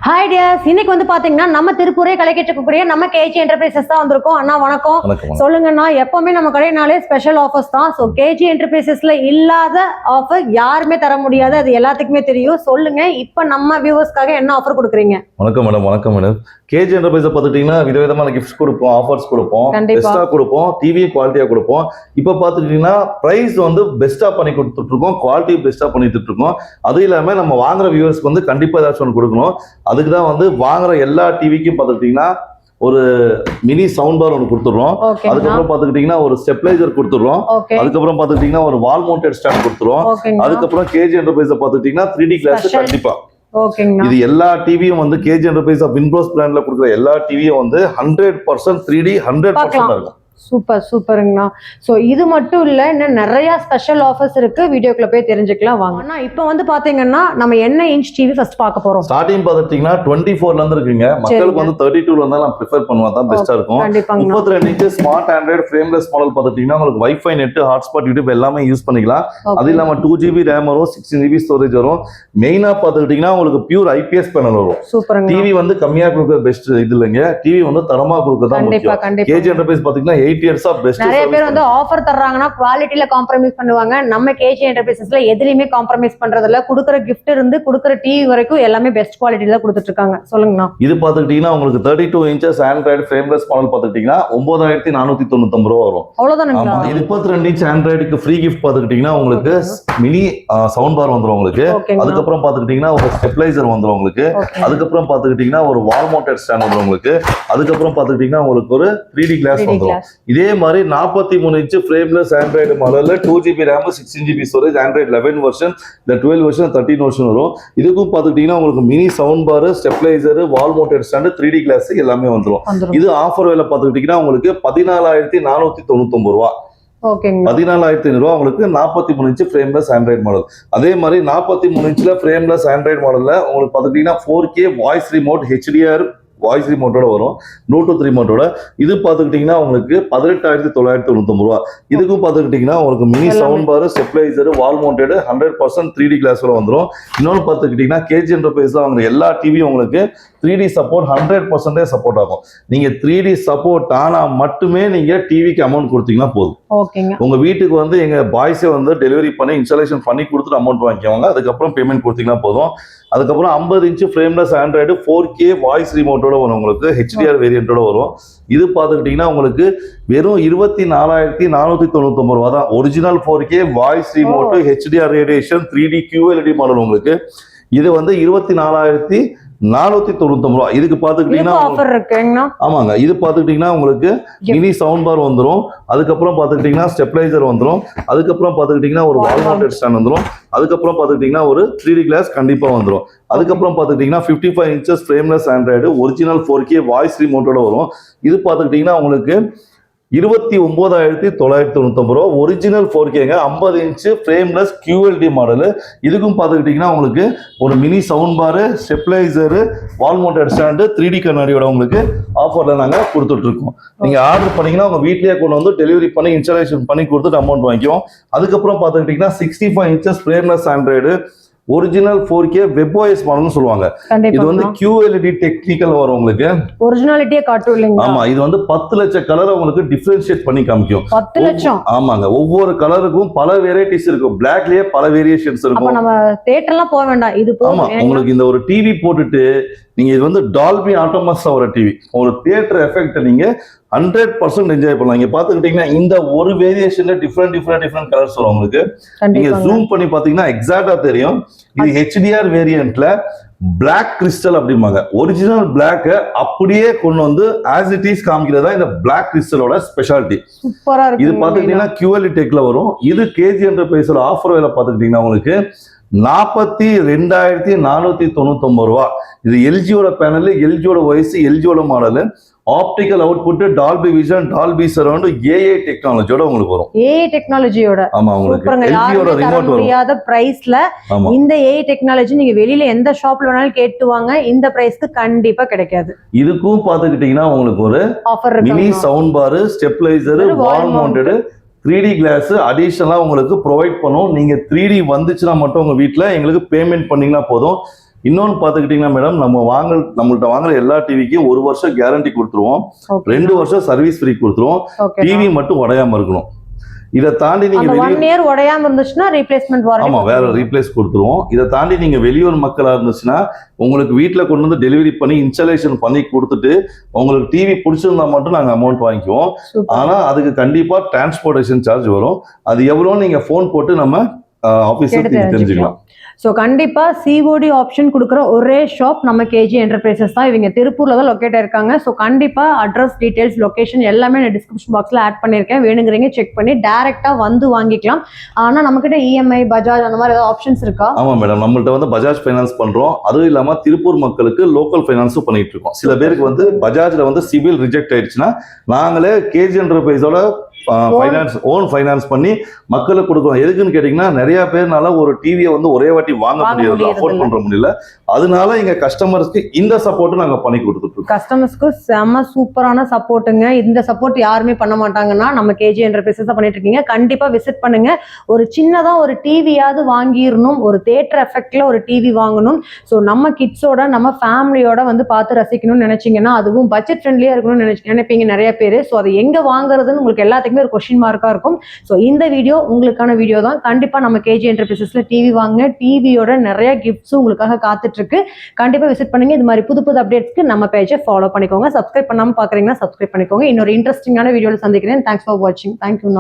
Hi tears, இன்னைக்கு வந்து பாத்தீங்கன்னா நம்ம திருப்பூரே கலைக்கக்கூடிய நம்ம கேஜி என்டர்பிரைசஸ் தான் வந்திருக்கோம். அண்ணா வணக்கம். சொல்லுங்கண்ணா. எப்பவுமே நம்ம கடையினாலே ஸ்பெஷல் ஆஃபர்ஸ் தான். ஸோ கேஜி என்டர்பிரைசஸ்ல இல்லாத ஆஃபர் யாருமே தர முடியாது, அது எல்லாத்துக்குமே தெரியும். சொல்லுங்க, இப்ப நம்ம வியூவர்ஸ்க்காக என்ன ஆஃபர் கொடுக்குறீங்க? வணக்கம் மேடம். வணக்கம் மேடம். கேஜி என்டர்பிரைஸ் பார்த்துட்டீங்கன்னா விதவிதமான கிஃப்ட்ஸ் கொடுப்போம், ஆஃபர்ஸ் கொடுப்போம், பெஸ்டா கொடுப்போம், டிவி குவாலிட்டியா கொடுப்போம். இப்ப பாத்துக்கிட்டீங்கன்னா பிரைஸ் வந்து பெஸ்டா பண்ணி கொடுத்துட்டு இருக்கோம், குவாலிட்டி பெஸ்டா பண்ணிட்டு இருக்கோம். அதுவும் இல்லாம நம்ம வாங்குற வியூவர்ஸ்க்கு வந்து கண்டிப்பா ஏதாச்சும் ஒன்று கொடுக்கணும். அதுக்கு தான் வந்து வாங்குற எல்லா டிவிக்கும் பார்த்துக்கிட்டீங்கன்னா ஒரு மினி சவுண்ட் பார் ஒன்று கொடுத்துடுறோம். அதுக்கப்புறம் பாத்துக்கிட்டீங்கன்னா ஒரு ஸ்டெபிளைசர் கொடுத்துடுறோம். அதுக்கப்புறம் பாத்துக்கிட்டீங்கன்னா ஒரு வால் மவுண்டட் ஸ்டாண்ட் கொடுத்துருவோம். அதுக்கப்புறம் கேஜி என்டர்பிரைஸ் பாத்துக்கிட்டீங்கன்னா 3D கிளாஸ் கண்டிப்பா. இது எல்லா டிவியும் வந்து கேஜி என்டர்பிரைஸ் விண்டோஸ் பிராண்ட்ல கொடுக்குற எல்லா டிவியும் வந்து 100% 3D 100% இருக்கும். சூப்பர் சூப்பருங்கண்ணா. ஸோ இது மட்டும் இல்லை, இன்னும் நிறைய ஸ்பெஷல் ஆஃபர்ஸ் இருக்கு. வீடியோக்குள்ள போய் தெரிஞ்சுக்கலாம் வாங்க. இப்போ வந்து பாத்தீங்கன்னா நம்ம என்ன இன்ச் டிவி ஃபர்ஸ்ட் பார்க்க போறோம். ஸ்டார்டிங் பாத்தீங்கன்னா 24ல இருந்து இருக்குங்க. மக்களுக்கு வந்து 32ல இருந்தா நான் ப்ரிஃபர் பண்ணுவேன், தான் பெஸ்டா இருக்கும். 32 inch smart Android frameless model பாத்தீங்கன்னா உங்களுக்கு வைஃபை நெட், ஹாட்ஸ்பாட், யூடியூப் எல்லாமே யூஸ் பண்ணிக்கலாம். அது இல்லாம 2GB ரேம் வரும், 16GB ஸ்டோரேஜ் வரும். மெயினா பாத்துக்கிட்டீங்கன்னா உங்களுக்கு பியூர் IPS பேனல் வரும். சூப்பர். டிவி வந்து கம்மியா கொடுக்குற பெஸ்ட் இது இல்லைங்க, டிவி வந்து தரமா கொடுக்கறதா முக்கியம். கேஜி என்டர்பிரைஸ் பாத்தீங்கன்னா 8 years ஆஃப் பெஸ்ட். நிறைய பேர் வந்து ஆஃபர் தர்றாங்கன்னா குவாலிட்டில காம்ப்ரமைஸ் பண்ணுவாங்க. நம்ம கேஜி என்டர்பிரைசஸ்ல எதுலயுமே காம்ப்ரமைஸ் பண்றது இல்ல. கொடுக்குற கிஃப்ட் இருந்து கொடுக்குற டிவி வரைக்கும் எல்லாமே பெஸ்ட் குவாலிட்டில கொடுத்துட்டு இருக்காங்க. சொல்லுங்கண்ணா. இது பாத்துக்கிட்டீங்கன்னா உங்களுக்கு 32 inches ஆண்ட்ராய்டு ஃப்ரேம்லெஸ் மாடல் பாத்துக்கிட்டீங்கன்னா 9499 ரூபா வரும். அவ்வளவுதானுங்களா? இது 32 inch ஆண்ட்ராய்டுக்கு ஃப்ரீ கிஃப்ட் பாத்துக்கிட்டீங்கன்னா உங்களுக்கு மினி சவுண்ட் பார் வந்துரும் உங்களுக்கு. அதுக்கப்புறம் பாத்துக்கிட்டீங்கன்னா ஒரு ஸ்டெபிளைசர் வந்துரும் உங்களுக்கு. அதுக்கப்புறம் பாத்துக்கிட்டீங்கன்னா ஒரு வால் மவுண்டட் ஸ்டாண்ட் வந்துரும் உங்களுக்கு. அதுக்கப்புறம் பாத்துக்கிட்டீங்கன்னா உங்களுக்கு ஒரு 3D கிளாஸ் வந்துரும். இதே மாதிரி 43 இன்ச் ஃப்ரேம்லெஸ் ஆண்ட்ராய்டு மாடல்ல 2GB RAM, 16GB storage, Android 11 version, இந்த 12 வெர்ஷன், 13 வெர்ஷன் வரும். இதுக்கும் பாத்துக்கிட்டீங்கன்னா உங்களுக்கு mini sound bar, stabiliser, wall mounted stand, 3D glass எல்லாமே வந்துரும். இது ஆஃபர் விலை பாத்துக்கிட்டீங்கன்னா உங்களுக்கு 14,499 ரூபா. 14,500 ரூபா உங்களுக்கு 43 இன்ச் ஃப்ரேம்லெஸ் ஆண்ட்ராய்டு மாடல். அதே மாதிரி 43 இன்ச்ல ஃப்ரேம்லெஸ் ஆண்ட்ராய்டு மாடல்ல உங்களுக்கு பாத்துக்கிட்டீங்கன்னா 4K voice remote, HDR voice ரிமோட்டோட வரும், ப்ளூடூத் ரிமோட்டோட. இது பாத்துக்கிட்டீங்கன்னா உங்களுக்கு 18,999 ரூபா. இதுக்கும் பாத்துக்கிட்டீங்கன்னா உங்களுக்கு mini sound bar, stabiliser, wall mounted 100% 3D கிளாஸோட வந்துடும். இன்னொன்று பாத்துக்கிட்டீங்கன்னா கேஜி என்டர்பிரைஸ்ல வாங்குற எல்லா டிவியும் உங்களுக்கு 3D சப்போர்ட் 100% சப்போர்ட் ஆகும். நீங்க 3D சப்போர்ட் ஆனா மட்டுமே நீங்க டிவிக்கு அமௌண்ட் கொடுத்தீங்கன்னா போதும். உங்க வீட்டுக்கு வந்து எங்க பாய்ஸே வந்து டெலிவரி பண்ணி இன்ஸ்டாலேஷன் பண்ணி கொடுத்துட்டு அமௌண்ட் வாங்கிக்குவாங்க. அதுக்கப்புறம் பேமெண்ட் கொடுத்தீங்கன்னா போதும். அதுக்கப்புறம் 50 inch frameless android 4K voice ரிமோட்டோட வரும் உங்களுக்கு, HDR வேரியண்டோட வரும். இது பாத்துக்கிட்டீங்கன்னா உங்களுக்கு வெறும் 24,499 ரூபா தான். Original 4K voice remote, HDR radiation, 3D QLED model உங்களுக்கு. இது வந்து 24,499 ரூபா. இதுக்கு பாத்துக்கிட்டீங்கன்னா ஆமாங்க, இது பாத்துக்கிட்டீங்கன்னா உங்களுக்கு மினி சவுண்ட் பார் வந்துடும். அதுக்கப்புறம் பாத்துக்கிட்டீங்கன்னா ஸ்டெபிளைசர் வந்துடும். அதுக்கப்புறம் பாத்துக்கிட்டீங்கன்னா ஒரு வால் மவுண்டட் ஸ்டாண்ட் வந்துடும். அதுக்கப்புறம் பாத்துக்கிட்டீங்கன்னா ஒரு 3D கிளாஸ் கண்டிப்பா வந்துடும். அதுக்கப்புறம் பாத்துக்கிட்டீங்கன்னா 55 inches frameless android original 4K voice ரிமோட்டோட வரும். இது பாத்துக்கிட்டீங்கன்னா உங்களுக்கு 29,999 ரூபா. ஒரிஜினல் 4Kங்க, 50 இன்ச் ஃப்ரேம்லெஸ் QLED மாடல். இதுக்கும் பாத்துக்கிட்டீங்கன்னா உங்களுக்கு ஒரு mini sound bar, stabiliser, wall mounted stand, 3D கண்ணாடியோட உங்களுக்கு ஆஃபர்ல நாங்க கொடுத்துட்டு இருக்கோம். நீங்க ஆர்டர் பண்ணீங்கன்னா உங்க வீட்லயே கொண்டு வந்து டெலிவரி பண்ணி இன்ஸ்டாலேஷன் பண்ணி கொடுத்துட்டு அமௌண்ட் வாங்கிக்குவோம். அதுக்கப்புறம் பாத்துக்கிட்டீங்கன்னா 65 inches frameless android original 4K WebOS மாடல்னு சொல்லுவாங்க. இது வந்து QLED டெக்னிக்கல் வரும் உங்களுக்கு. ஒரிஜினாலிட்டியே காட்டும் இல்லைங்க. ஆமா, இது வந்து 10 லட்சம் கலரை உங்களுக்கு டிஃபரன்ஷியேட் பண்ணி காமிக்கும். 10 லட்சம்? ஆமாங்க. ஒவ்வொரு கலருக்கும் பல வெரைட்டிஸ் இருக்கும். பிளாக்லயே பல வேரியேஷன்ஸ் இருக்கும். அப்ப நம்ம தியேட்டர்லாம் போக வேண்டாம், இது போதும். ஆமா, உங்களுக்கு இந்த ஒரு டிவி போட்டுட்டு நீங்க இது வந்து டால்பி ஆட்டோமஸ் ஒரு டிவி, ஒரு தியேட்டர் எஃபெக்ட் நீங்க 100% என்ஜாய் பண்ணலாம். இங்க பாத்துக்கிட்டீங்கன்னா இந்த ஒரு வேரியேஷன்ல டிஃபரெண்ட் கலர்ஸ் வரும் உங்களுக்கு. நீங்க ஜூம் பண்ணி பாத்தீங்கன்னா எக்ஸாக்டா தெரியும். இது HDR வேரியன்ட்ல பிளாக் கிறிஸ்டல் அப்படிம்பாங்க. ஒரிஜினல் பிளாக் அப்படியே கொண்டு வந்து ஆஸ் இட் இஸ் காமிக்கிறதா இந்த பிளாக் கிறிஸ்டலோட ஸ்பெஷாலிட்டி. இது பாத்துக்கிட்டீங்கன்னா QLED டெக்ல வரும். இது கேஜி என்டர்பிரைஸோட ஆஃபர் விலை பாத்துக்கிட்டீங்கன்னா உங்களுக்கு 42,499 ரூபா. இது எல்ஜியோட பேனல், எல்ஜியோட வயசு, எல்ஜியோட model, optical output, Dolby vision, Dolby surround, AI டெக்னாலஜியோட உங்களுக்கு வரும். AI டெக்னாலஜியோட. ஆமா, உங்களுக்கு எல்ஜியோட ரிமோட் வரும். முடியாத பிரைஸ்ல இந்த AI டெக்னாலஜி நீங்க வெளியில எந்த ஷாப்ல வேணாலும் கேட்டு வாங்க, இந்த பிரைஸ்க்கு கண்டிப்பா கிடைக்காது. இதுக்கும் பாத்துக்கிட்டீங்கன்னா உங்களுக்கு ஒரு ஆஃபர் இருக்கு. Mini sound bar, stabiliser, wall mounted, 3D glass அடிஷனலா உங்களுக்கு ப்ரொவைட் பண்ணும். நீங்க 3D வந்துச்சுன்னா மட்டும் உங்க வீட்டுல எங்களுக்கு பேமெண்ட் பண்ணீங்கன்னா போதும். இன்னொன்னு பாத்துக்கிட்டீங்கன்னா மேடம் நம்மள்ட்ட வாங்குற எல்லா டிவிக்கும் 1 வருஷம் கேரண்டி கொடுத்துருவோம், 2 வருஷம் சர்வீஸ் ஃப்ரீ கொடுத்துருவோம். டிவி மட்டும் உடையாம இருக்கணும். இதை தாண்டி நீங்க 1 இயர் உடையாம இருந்துச்சுன்னா ரீப்ளேஸ்மெண்ட் வாரண்டி. ஆமா, வேற ரீப்ளேஸ் கொடுத்துருவோம். இதை தாண்டி நீங்க வெளியூர் மக்களா இருந்துச்சுன்னா உங்களுக்கு வீட்டுல கொண்டு வந்து டெலிவரி பண்ணி இன்ஸ்டாலேஷன் பண்ணி கொடுத்துட்டு உங்களுக்கு டிவி பிடிச்சிருந்தா மட்டும் நாங்க அமௌண்ட் வாங்கிக்குவோம். ஆனா அதுக்கு கண்டிப்பா டிரான்ஸ்போர்டேஷன் சார்ஜ் வரும். அது எவ்வளவு நீங்க போன் போட்டு நம்ம ஆபீஸ்ல தெரிஞ்சுக்கலாம். ஸோ கண்டிப்பாக சிஓடி ஆப்ஷன் கொடுக்குற ஒரே ஷாப் நம்ம கேஜி என்டர்பிரைசஸ் தான். இவங்க திருப்பூரில் தான் லொக்கேட் ஆயிருக்காங்க. ஸோ கண்டிப்பாக அட்ரஸ் டீடைல்ஸ் லொகேஷன் எல்லாமே நான் டிஸ்கிரிப்ஷன் பாக்ஸில் ஆட் பண்ணியிருக்கேன். வேணுங்கிறீங்க செக் பண்ணி டேரெக்டாக வந்து வாங்கிக்கலாம். ஆனால் நம்மக்கிட்ட இஎம்ஐ பஜாஜ் அந்த மாதிரி ஏதாவது ஆப்ஷன்ஸ் இருக்கா? ஆமாம் மேடம், நம்மள்ட்ட வந்து பஜாஜ் ஃபைனான்ஸ் பண்ணுறோம். அதுவும் இல்லாமல் திருப்பூர் மக்களுக்கு லோக்கல் ஃபைனான்ஸும் பண்ணிட்டு இருக்கோம். சில பேருக்கு வந்து பஜாஜில் வந்து சிபில் ரிஜெக்ட் ஆயிடுச்சுன்னா நாங்களே கேஜி என்டர்பிரைஸோட ஓன் ஃபைனான்ஸ் பண்ணி மக்களுக்கு கொடுக்கணும். எதுக்குன்னு கேட்டீங்கன்னா நிறைய பேர்னால ஒரு டிவியை வந்து ஒரே வாட்டி வாங்க முடியல, அஃபோர்ட் பண்ற முடியல. அதனால எங்க கஸ்டமர்ஸ்க்கு இந்த சப்போர்ட் நாங்க பண்ணி கொடுத்துட்டு இருக்கோம். கஸ்டமர்ஸ்க்கு செம சூப்பரான சப்போர்ட்டுங்க. இந்த சப்போர்ட் யாருமே பண்ண மாட்டாங்கன்னா நம்ம கேஜி என்டர்பிரைசஸ் தான் பண்ணிட்டு இருக்கீங்க. கண்டிப்பா விசிட் பண்ணுங்க. ஒரு சின்னதா ஒரு டிவியாவது வாங்கிடணும், ஒரு தியேட்டர் எஃபெக்ட்ல ஒரு டிவி வாங்கணும். ஸோ நம்ம கிட்ஸோட நம்ம ஃபேமிலியோட வந்து பார்த்து ரசிக்கணும்னு நினைச்சீங்கன்னா, அதுவும் பட்ஜெட் ஃப்ரெண்ட்லியா இருக்கணும்னு நினைப்பீங்க நிறைய பேர். ஸோ அதை எங்க வாங்குறதுன்னு உங்களுக்கு எல்லாத்துக்கும் ஒரு கொஸ்டின் மார்க்கா இருக்கும். ஸோ இந்த வீடியோ உங்களுக்கான வீடியோ தான். கண்டிப்பா நம்ம கேஜி என்டர்பிரைசஸ்ல டிவி வாங்க, டிவியோட நிறைய கிஃப்ட்ஸும் உங்களுக்காக காத்துட்டு இருக்கு. கண்டிப்பா விசிட் பண்ணுங்க. இது மாதிரி புது அப்டேட்ஸ்க்கு நம்ம பேஜை ஃபாலோ பண்ணிக்கோங்க. சப்ஸ்கிரைப் பண்ணாம பாக்குறீங்கன்னா சப்ஸ்கிரைப் பண்ணிக்கோங்க. இன்னொரு இன்ட்ரெஸ்டிங்கான வீடியோல சந்திக்கிறேன். தேங்க்ஸ் ஃபார் வாட்சிங். தேங்க்யூ.